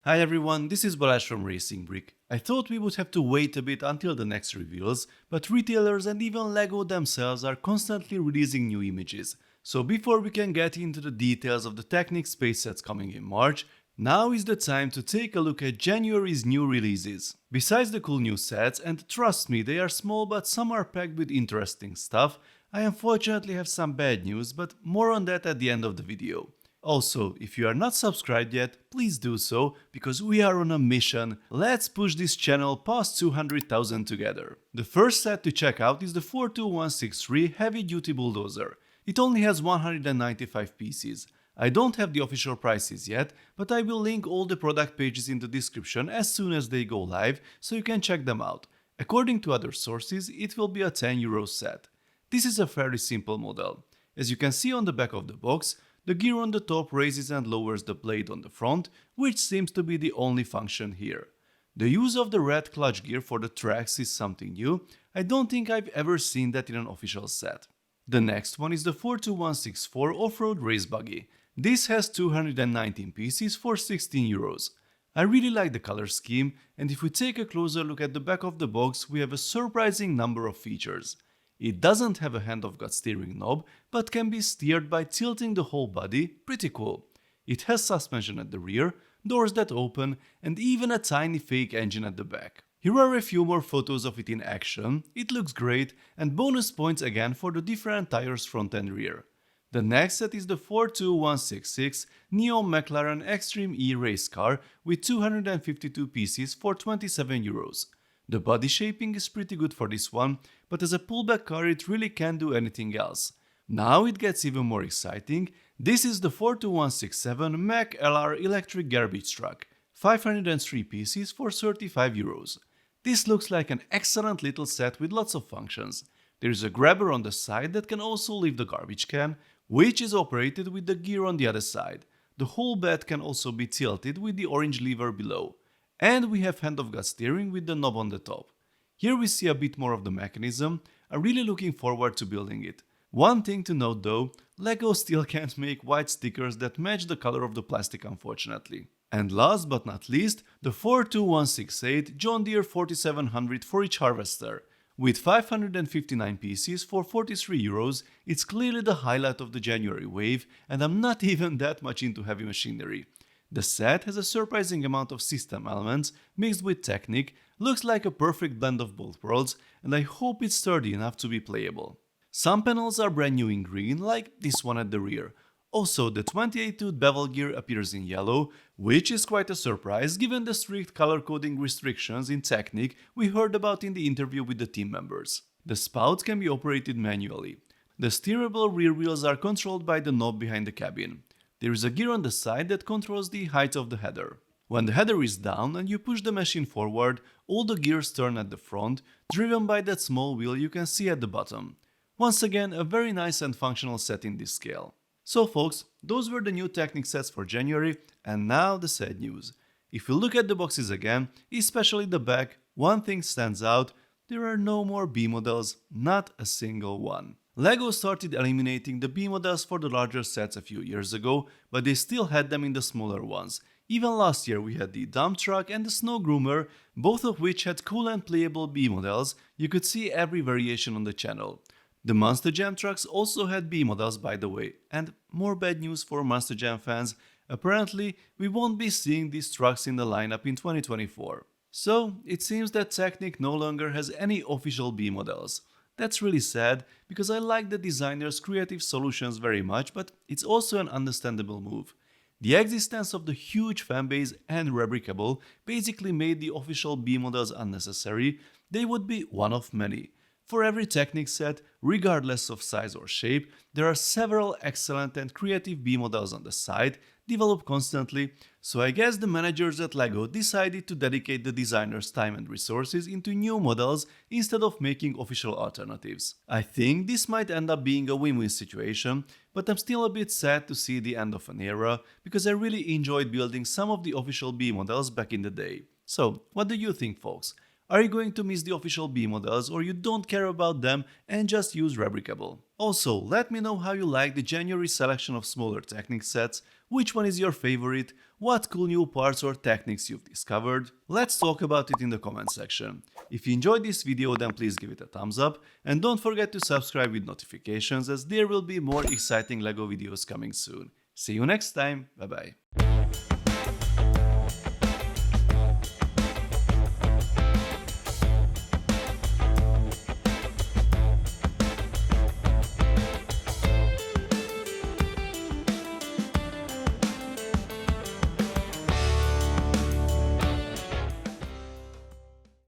Hi everyone, this is Balazs from Racing Brick. I thought we would have to wait a bit until the next reveals, but retailers and even LEGO themselves are constantly releasing new images. So before we can get into the details of the Technic space sets coming in March, now is the time to take a look at January's new releases. Besides the cool new sets, and trust me, they are small but some are packed with interesting stuff, I unfortunately have some bad news, but more on that at the end of the video. Also, if you are not subscribed yet, please do so, because we are on a mission. Let's push this channel past 200,000 together. The first set to check out is the 42163 Heavy Duty Bulldozer. It only has 195 pieces. I don't have the official prices yet, but I will link all the product pages in the description as soon as they go live, so you can check them out. According to other sources, it will be a 10 euro set. This is a fairly simple model. As you can see on the back of the box, the gear on the top raises and lowers the blade on the front, which seems to be the only function here. The use of the red clutch gear for the tracks is something new. I don't think I've ever seen that in an official set. The next one is the 42164 Off-Road Race Buggy. This has 219 pieces for 16 euros. I really like the color scheme, and if we take a closer look at the back of the box, we have a surprising number of features. It doesn't have a hand-of-God steering knob, but can be steered by tilting the whole body, pretty cool. It has suspension at the rear, doors that open, and even a tiny fake engine at the back. Here are a few more photos of it in action, it looks great, and bonus points again for the different tires front and rear. The next set is the 42166 Neo McLaren Extreme E race car with 252 pieces for 27 euros. The body shaping is pretty good for this one, but as a pullback car it really can't do anything else. Now it gets even more exciting. This is the 42167 Mack LR electric garbage truck, 503 pieces for 35 euros. This looks like an excellent little set with lots of functions. There is a grabber on the side that can also lift the garbage can, which is operated with the gear on the other side. The whole bed can also be tilted with the orange lever below. And we have hand-of-God steering with the knob on the top. Here we see a bit more of the mechanism. I'm really looking forward to building it. One thing to note though, LEGO still can't make white stickers that match the color of the plastic unfortunately. And last but not least, the 42168 John Deere 4700 forage harvester. With 559 pieces for 43 euros, it's clearly the highlight of the January wave, and I'm not even that much into heavy machinery. The set has a surprising amount of system elements mixed with Technic, looks like a perfect blend of both worlds, and I hope it's sturdy enough to be playable. Some panels are brand new in green, like this one at the rear. Also, the 28-tooth bevel gear appears in yellow, which is quite a surprise given the strict color coding restrictions in Technic we heard about in the interview with the team members. The spouts can be operated manually. The steerable rear wheels are controlled by the knob behind the cabin. There is a gear on the side that controls the height of the header. When the header is down and you push the machine forward, all the gears turn at the front, driven by that small wheel you can see at the bottom. Once again, a very nice and functional set in this scale. So folks, those were the new Technic sets for January, and now the sad news. If you look at the boxes again, especially the back, one thing stands out: there are no more B models, not a single one. LEGO started eliminating the B models for the larger sets a few years ago, but they still had them in the smaller ones. Even last year we had the dump truck and the snow groomer, both of which had cool and playable B models. You could see every variation on the channel. The Monster Jam trucks also had B models, by the way, and more bad news for Monster Jam fans, apparently we won't be seeing these trucks in the lineup in 2024. So it seems that Technic no longer has any official B models. That's really sad, because I like the designer's creative solutions very much, but it's also an understandable move. The existence of the huge fanbase and Rebricable basically made the official B models unnecessary. They would be one of many. For every Technic set, regardless of size or shape, there are several excellent and creative B models on the side, developed constantly, so I guess the managers at LEGO decided to dedicate the designers' time and resources into new models instead of making official alternatives. I think this might end up being a win-win situation, but I'm still a bit sad to see the end of an era, because I really enjoyed building some of the official B models back in the day. So, what do you think, folks? Are you going to miss the official B models, or you don't care about them and just use Rebricable? Also, let me know how you like the January selection of smaller Technics sets, which one is your favorite, what cool new parts or techniques you've discovered. Let's talk about it in the comment section. If you enjoyed this video, then please give it a thumbs up and don't forget to subscribe with notifications, as there will be more exciting LEGO videos coming soon. See you next time, bye bye.